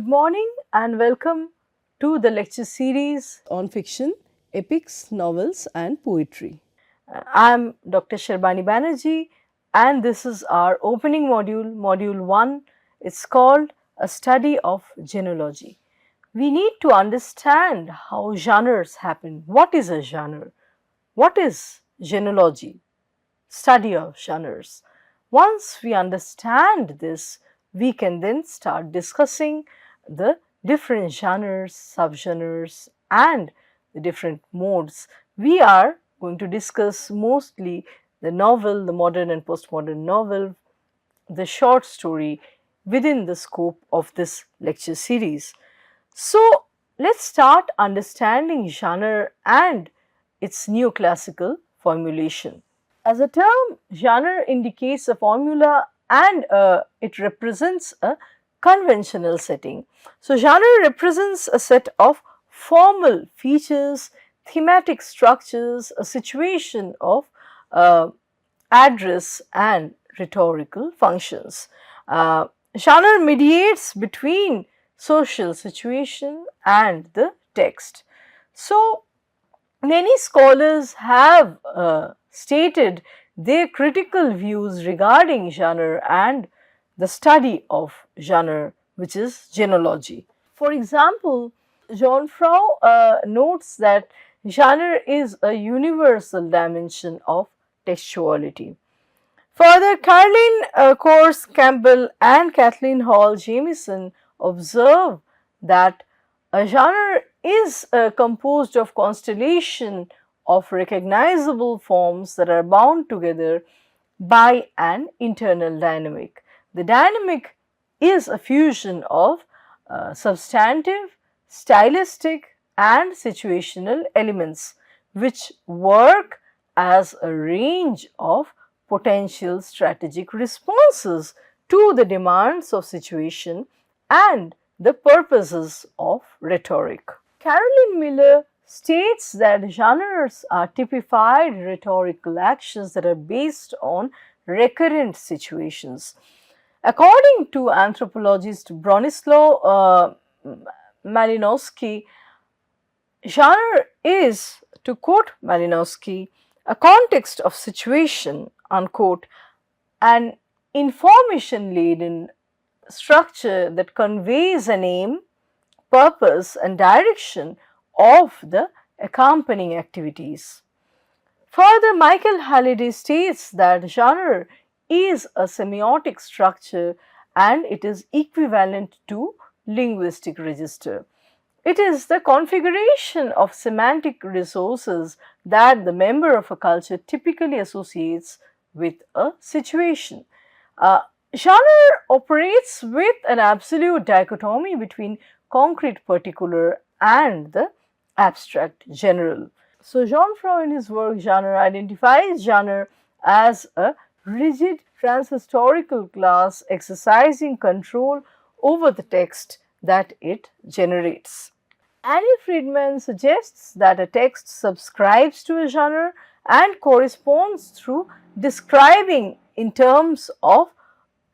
morning and welcome to the lecture series on fiction, epics, novels and poetry. I am Dr. Sharbani Banerjee and this is our opening module, module 1. It's called A Study of Genealogy. We need to understand how genres happen. What is a genre? What is genealogy? Study of genres. Once we understand this, we can then start discussing the different genres, subgenres and the different modes. We are going to discuss mostly the novel, the modern and postmodern novel, the short story within the scope of this lecture series. So, let us start understanding genre and its neoclassical formulation. As a term, genre indicates a formula and it represents a conventional setting. So, genre represents a set of formal features, thematic structures, a situation of address and rhetorical functions. Genre mediates between social situation and the text. So, many scholars have stated their critical views regarding genre and the study of genre, which is genealogy. For example, Jean-Frau notes that genre is a universal dimension of textuality. Further, Caroline Course Campbell and Kathleen Hall Jamieson observe that a genre is composed of constellation of recognizable forms that are bound together by an internal dynamic. The dynamic is a fusion of substantive, stylistic and situational elements which work as a range of potential strategic responses to the demands of situation and the purposes of rhetoric. Caroline Miller states that genres are typified rhetorical actions that are based on recurrent situations. According to anthropologist Bronislaw Malinowski, genre is, to quote Malinowski, a context of situation, unquote, an information laden structure that conveys an aim, purpose and direction of the accompanying activities. Further, Michael Halliday states that genre is a semiotic structure and it is equivalent to linguistic register. It is the configuration of semantic resources that the member of a culture typically associates with a situation. Genre operates with an absolute dichotomy between concrete particular and the abstract general. So, Jean-Frau in his work Genre identifies genre as a rigid transhistorical class exercising control over the text that it generates. Annie Friedman suggests that a text subscribes to a genre and corresponds through describing in terms of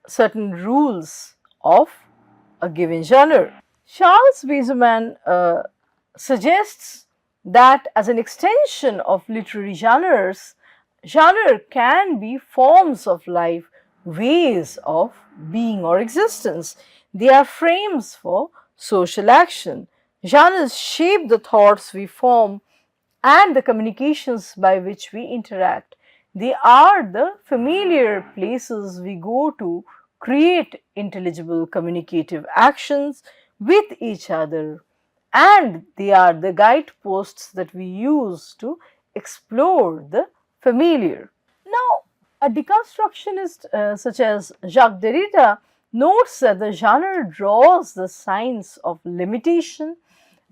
certain rules of a given genre. Charles Wieseman suggests that as an extension of literary genres, genre can be forms of life, ways of being or existence. They are frames for social action. Genres shape the thoughts we form and the communications by which we interact. They are the familiar places we go to create intelligible communicative actions with each other, and they are the guideposts that we use to explore the familiar. Now, a deconstructionist such as Jacques Derrida notes that the genre draws the signs of limitation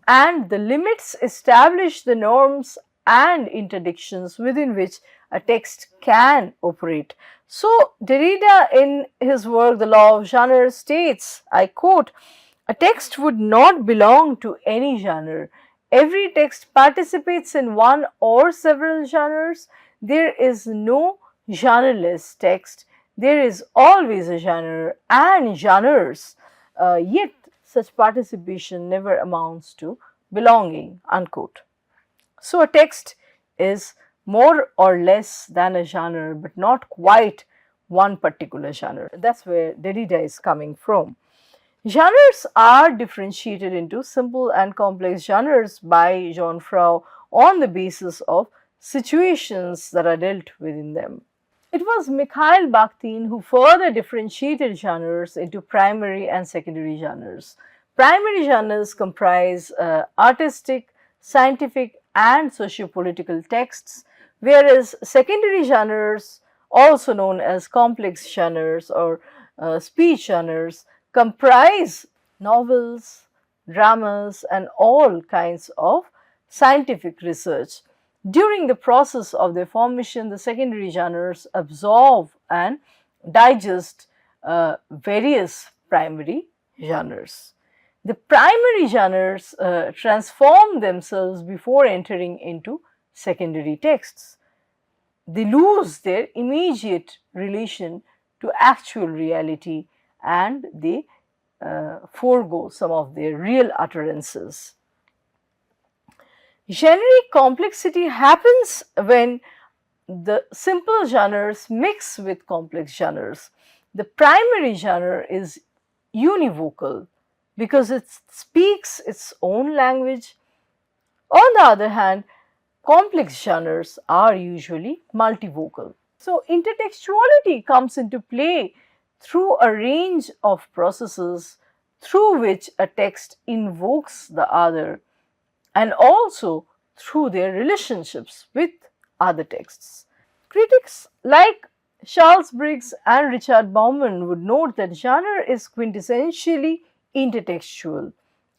and the limits establish the norms and interdictions within which a text can operate. So, Derrida in his work The Law of Genre states, I quote, "A text would not belong to any genre. Every text participates in one or several genres. There is no genreless text. There is always a genre and genres. Yet such participation never amounts to belonging, unquote. So a text is more or less than a genre, but not quite one particular genre. That's where Derrida is coming from. Genres are differentiated into simple and complex genres by Jean Frau on the basis of situations that are dealt within them. It was Mikhail Bakhtin who further differentiated genres into primary and secondary genres. Primary genres comprise artistic, scientific, and sociopolitical texts, whereas secondary genres, also known as complex genres or speech genres, comprise novels, dramas, and all kinds of scientific research. During the process of their formation, the secondary genres absorb and digest various primary genres. The primary genres transform themselves before entering into secondary texts. They lose their immediate relation to actual reality and they forego some of their real utterances. Generic complexity happens when the simple genres mix with complex genres. The primary genre is univocal because it speaks its own language. On the other hand, complex genres are usually multivocal. So, intertextuality comes into play through a range of processes through which a text invokes the other and also through their relationships with other texts. Critics like Charles Briggs and Richard Bauman would note that genre is quintessentially intertextual.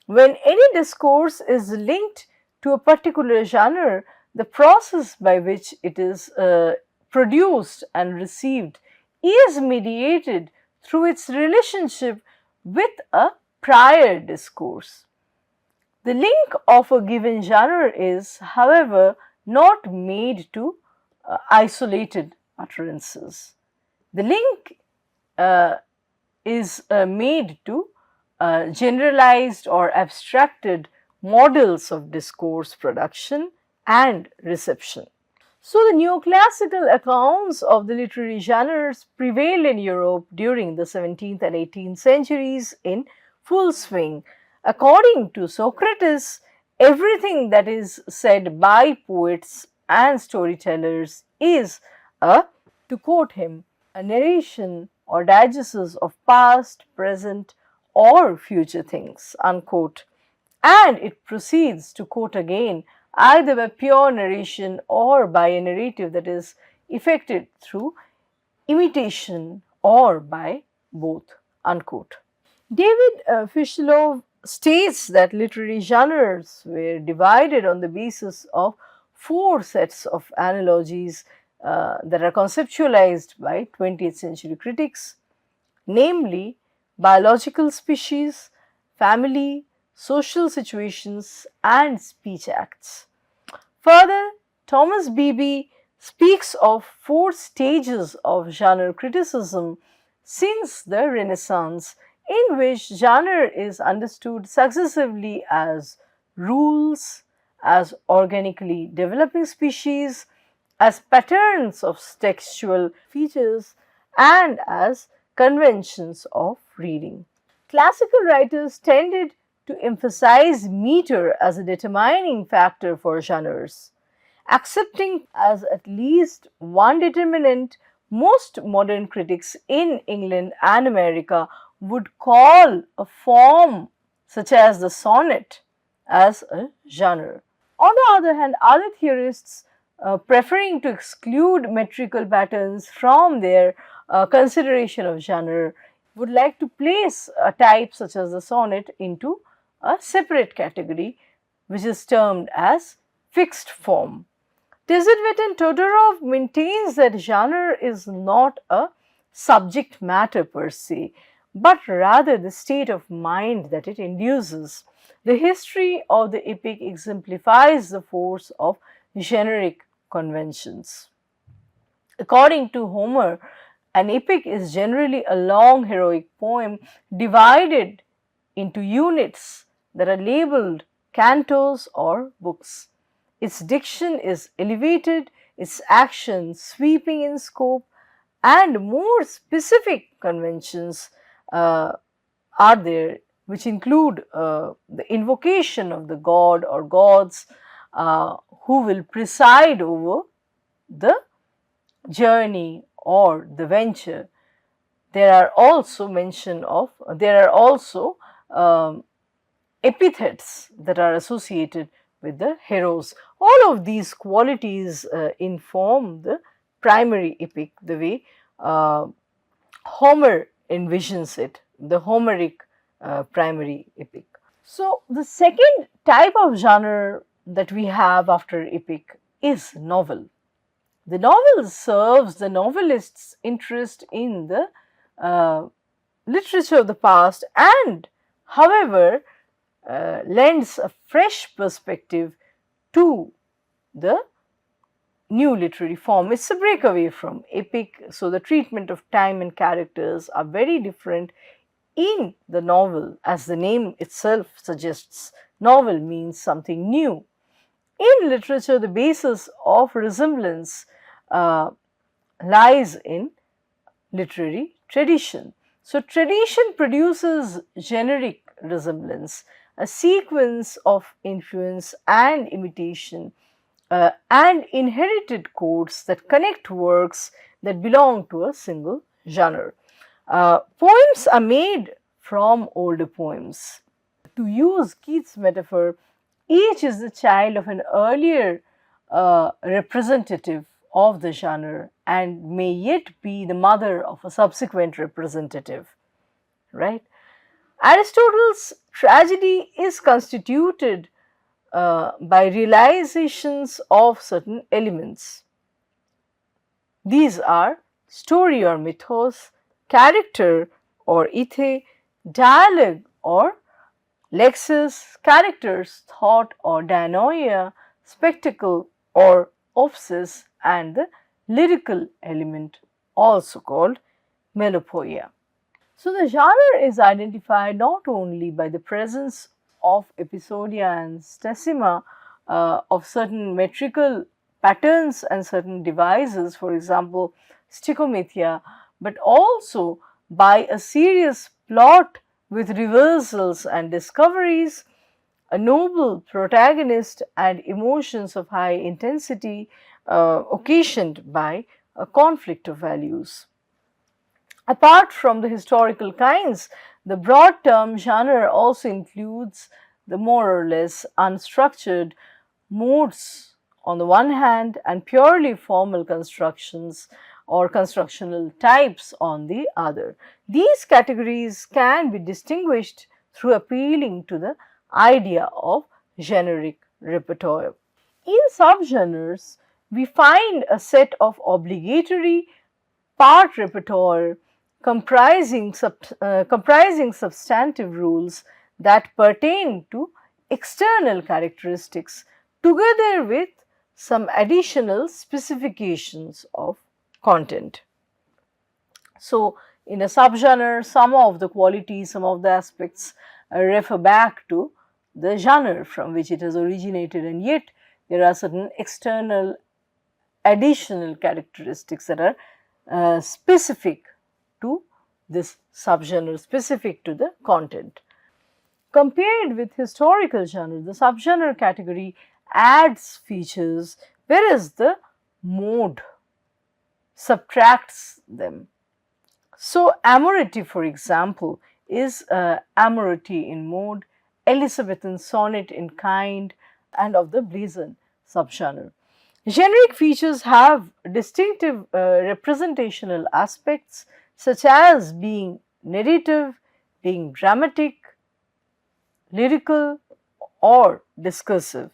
When any discourse is linked to a particular genre, the process by which it is produced and received is mediated through its relationship with a prior discourse. The link of a given genre is, however, not made to isolated utterances. The link is made to generalized or abstracted models of discourse production and reception. So, the neoclassical accounts of the literary genres prevailed in Europe during the 17th and 18th centuries in full swing. According to Socrates, everything that is said by poets and storytellers is a, to quote him, a narration or diagnosis of past, present, or future things, unquote. And it proceeds to quote again either by pure narration or by a narrative that is effected through imitation or by both, unquote. David Fishelov states that literary genres were divided on the basis of four sets of analogies that are conceptualized by 20th century critics, namely biological species, family, social situations, and speech acts. Further, Thomas Beebe speaks of four stages of genre criticism since the Renaissance, in which genre is understood successively as rules, as organically developing species, as patterns of textual features, and as conventions of reading. Classical writers tended to emphasize meter as a determining factor for genres. Accepting as at least one determinant, most modern critics in England and America would call a form such as the sonnet as a genre. On the other hand, other theorists preferring to exclude metrical patterns from their consideration of genre would like to place a type such as the sonnet into a separate category which is termed as fixed form. Tizedvit and Todorov maintains that genre is not a subject matter per se, but rather the state of mind that it induces. The history of the epic exemplifies the force of generic conventions. According to Homer, an epic is generally a long heroic poem divided into units that are labeled cantos or books. Its diction is elevated, its action sweeping in scope, and more specific conventions are there, which include the invocation of the god or gods who will preside over the journey or the venture. There are also epithets that are associated with the heroes. All of these qualities inform the primary epic, the way Homer envisions it, the Homeric primary epic. So, the second type of genre that we have after epic is novel. The novel serves the novelist's interest in the uh, literature of the past and, however, lends a fresh perspective to the new literary form. It's a breakaway from epic, so the treatment of time and characters are very different in the novel. As the name itself suggests, novel means something new. In literature, the basis of resemblance uh, lies in literary tradition. So, tradition produces generic resemblance, a sequence of influence and imitation, and inherited codes that connect works that belong to a single genre. Poems are made from older poems. To use Keats' metaphor, each is the child of an earlier representative of the genre and may yet be the mother of a subsequent representative, right? Aristotle's tragedy is constituted by realizations of certain elements. These are story or mythos, character or ethe, dialogue or lexis, characters, thought or dianoia, spectacle or opsis, and the lyrical element, also called melopoeia. So, the genre is identified not only by the presence of episodia and stesima of certain metrical patterns and certain devices, for example, stichomythia, but also by a serious plot with reversals and discoveries, a noble protagonist, and emotions of high intensity occasioned by a conflict of values. Apart from the historical kinds, the broad term genre also includes the more or less unstructured modes on the one hand and purely formal constructions or constructional types on the other. These categories can be distinguished through appealing to the idea of generic repertoire. In subgenres, we find a set of obligatory part repertoire comprising substantive rules that pertain to external characteristics together with some additional specifications of content. So, in a subgenre, some of the qualities, some of the aspects refer back to the genre from which it has originated, and yet there are certain external additional characteristics that are specific to this subgenre, specific to the content. Compared with historical genre, the subgenre category adds features, whereas the mode subtracts them. So, amority, for example, is amority in mode, Elizabethan sonnet in kind, and of the blazon subgenre. Generic features have distinctive representational aspects such as being narrative, being dramatic, lyrical, or discursive.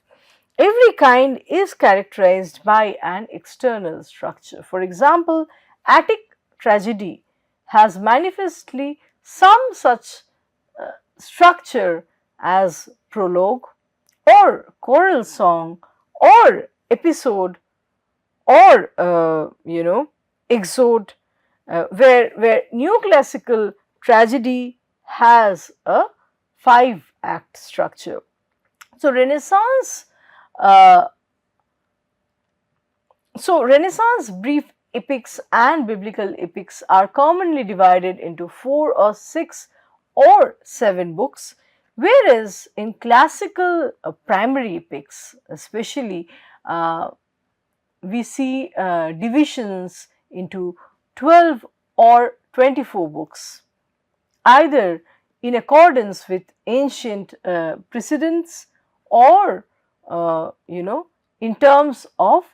Every kind is characterized by an external structure. For example, Attic tragedy has manifestly some such structure as prologue or choral song or episode or exode, where neoclassical tragedy has a 5-act structure. So uh, Renaissance brief epics and biblical epics are commonly divided into 4 or 6 or 7 books, whereas in classical primary epics, especially, we see divisions into 12 or 24 books, either in accordance with ancient precedents or in terms of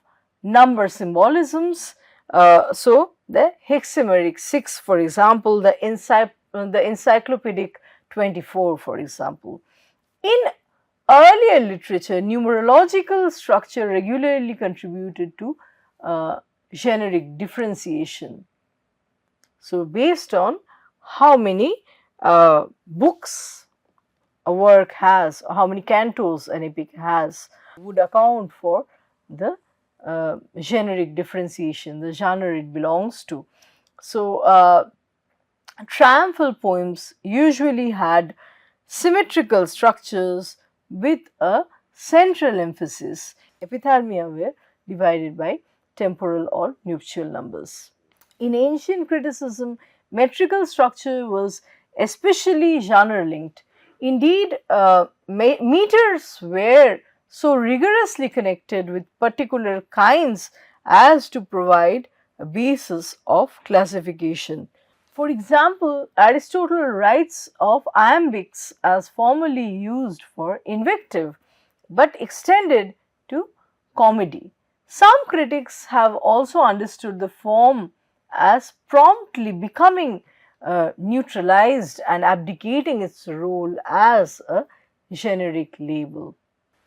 number symbolisms. So the hexameric 6, for example, the encyclopedic 24, for example. In earlier literature, numerological structure regularly contributed to generic differentiation. So based on how many books a work has, or how many cantos an epic has, would account for the generic differentiation, the genre it belongs to. So triumphal poems usually had symmetrical structures with a central emphasis. Epithalmia were divided by temporal or nuptial numbers. In ancient criticism, metrical structure was especially genre linked. Indeed, meters were so rigorously connected with particular kinds as to provide a basis of classification. For example, Aristotle writes of iambics as formerly used for invective, but extended to comedy. Some critics have also understood the form as promptly becoming neutralized and abdicating its role as a generic label.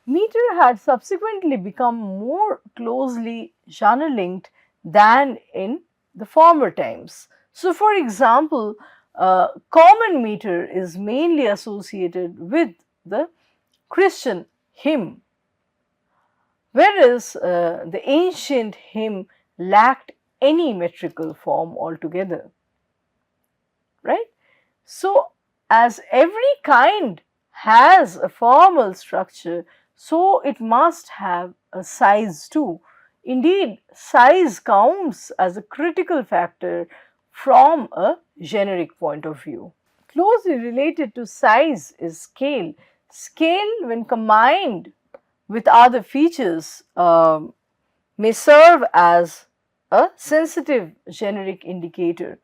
Meter had subsequently become more closely genre linked than in the former times. So, for example, common meter is mainly associated with the Christian hymn, whereas the ancient hymn lacked any metrical form altogether, right? So, as every kind has a formal structure, so it must have a size too. Indeed, size counts as a critical factor from a generic point of view. Closely related to size is scale. Scale, when combined with other features, may serve as a sensitive generic indicator.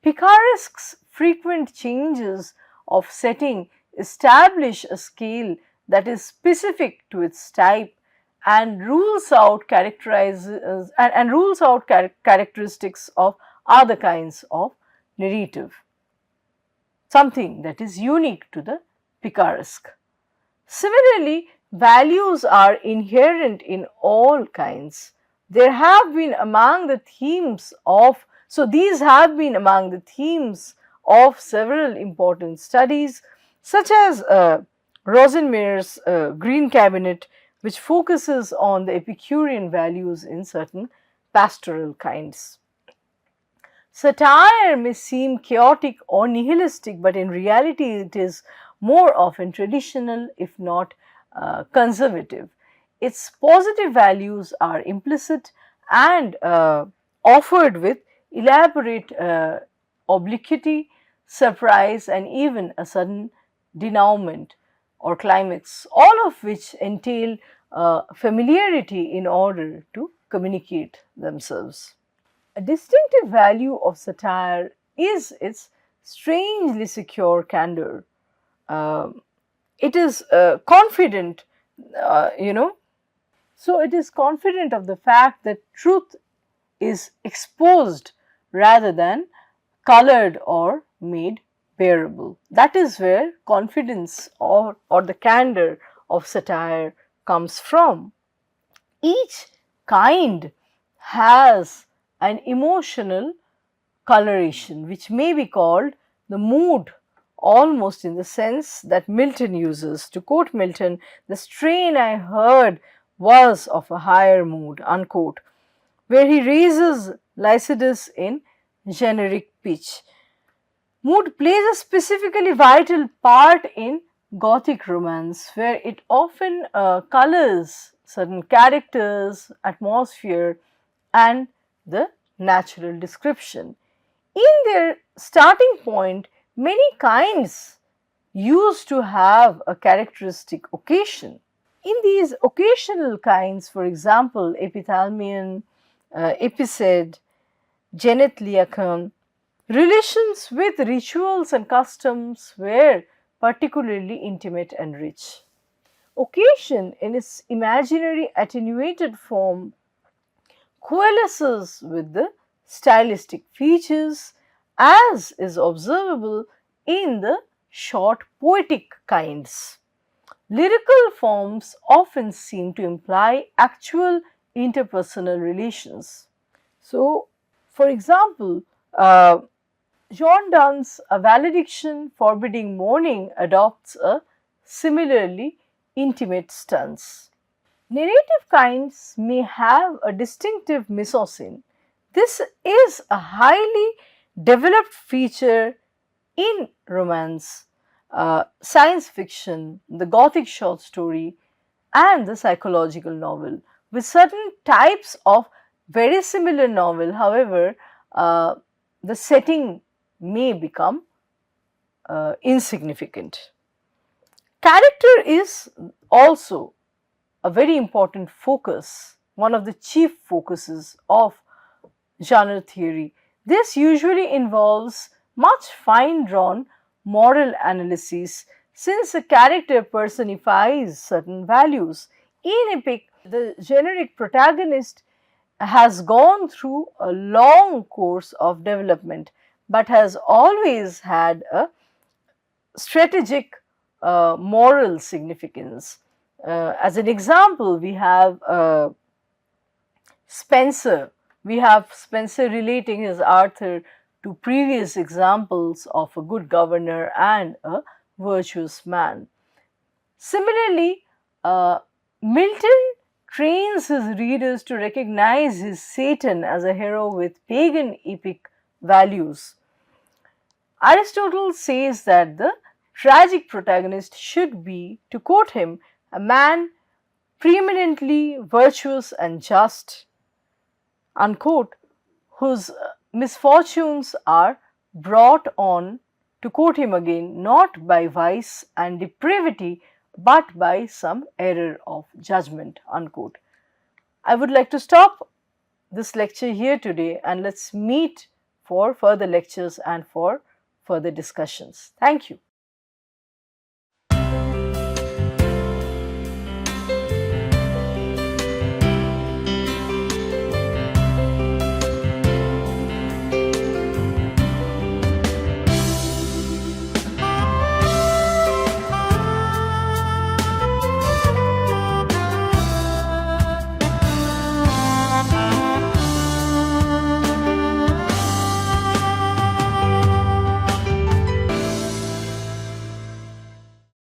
Picaresque's frequent changes of setting establish a scale that is specific to its type and rules out characteristics of other kinds of narrative, something that is unique to the picaresque. Similarly, values are inherent in all kinds. There have been among the themes of, so these have been among the themes of several important studies, such as Rosenmeyer's Green Cabinet, which focuses on the Epicurean values in certain pastoral kinds. Satire may seem chaotic or nihilistic, but in reality it is more often traditional, if not conservative. Its positive values are implicit and offered with elaborate obliquity, surprise, and even a sudden denouement or climax, all of which entail familiarity in order to communicate themselves. A distinctive value of satire is its strangely secure candor. Um, it is confident, you know, so it is confident of the fact that truth is exposed rather than colored or made bearable. That is where confidence or the candor of satire comes from. Each kind has an emotional coloration which may be called the mood, almost in the sense that Milton uses. To quote Milton, the strain I heard was of a higher mood, unquote, where he raises Lycidas in generic pitch. Mood plays a specifically vital part in Gothic romance, where it often colors certain characters, atmosphere, and the natural description. In their starting point, many kinds used to have a characteristic occasion. In these occasional kinds, for example, epithalamion, epicid, genethliacon, relations with rituals and customs were particularly intimate and rich. Occasion, in its imaginary attenuated form, coalesces with the stylistic features as is observable in the short poetic kinds. Lyrical forms often seem to imply actual interpersonal relations. So, for example, John Donne's A Valediction Forbidding Mourning adopts a similarly intimate stance. Narrative kinds may have a distinctive mise-en-scène. This is a highly developed feature in romance, science fiction, the Gothic short story, and the psychological novel. With certain types of very similar novel, however, the setting may become insignificant. Character is also a very important focus, one of the chief focuses of genre theory. This usually involves much fine drawn moral analysis since a character personifies certain values. In epic, the generic protagonist has gone through a long course of development but has always had a strategic moral significance. As an example, we have Spencer. We have Spencer relating his Arthur to previous examples of a good governor and a virtuous man. Similarly, Milton trains his readers to recognize his Satan as a hero with pagan epic values. Aristotle says that the tragic protagonist should be, to quote him, a man preeminently virtuous and just, unquote, whose misfortunes are brought on, to quote him again, not by vice and depravity, but by some error of judgment, unquote. I would like to stop this lecture here today and let's meet for further lectures and for further discussions. Thank you.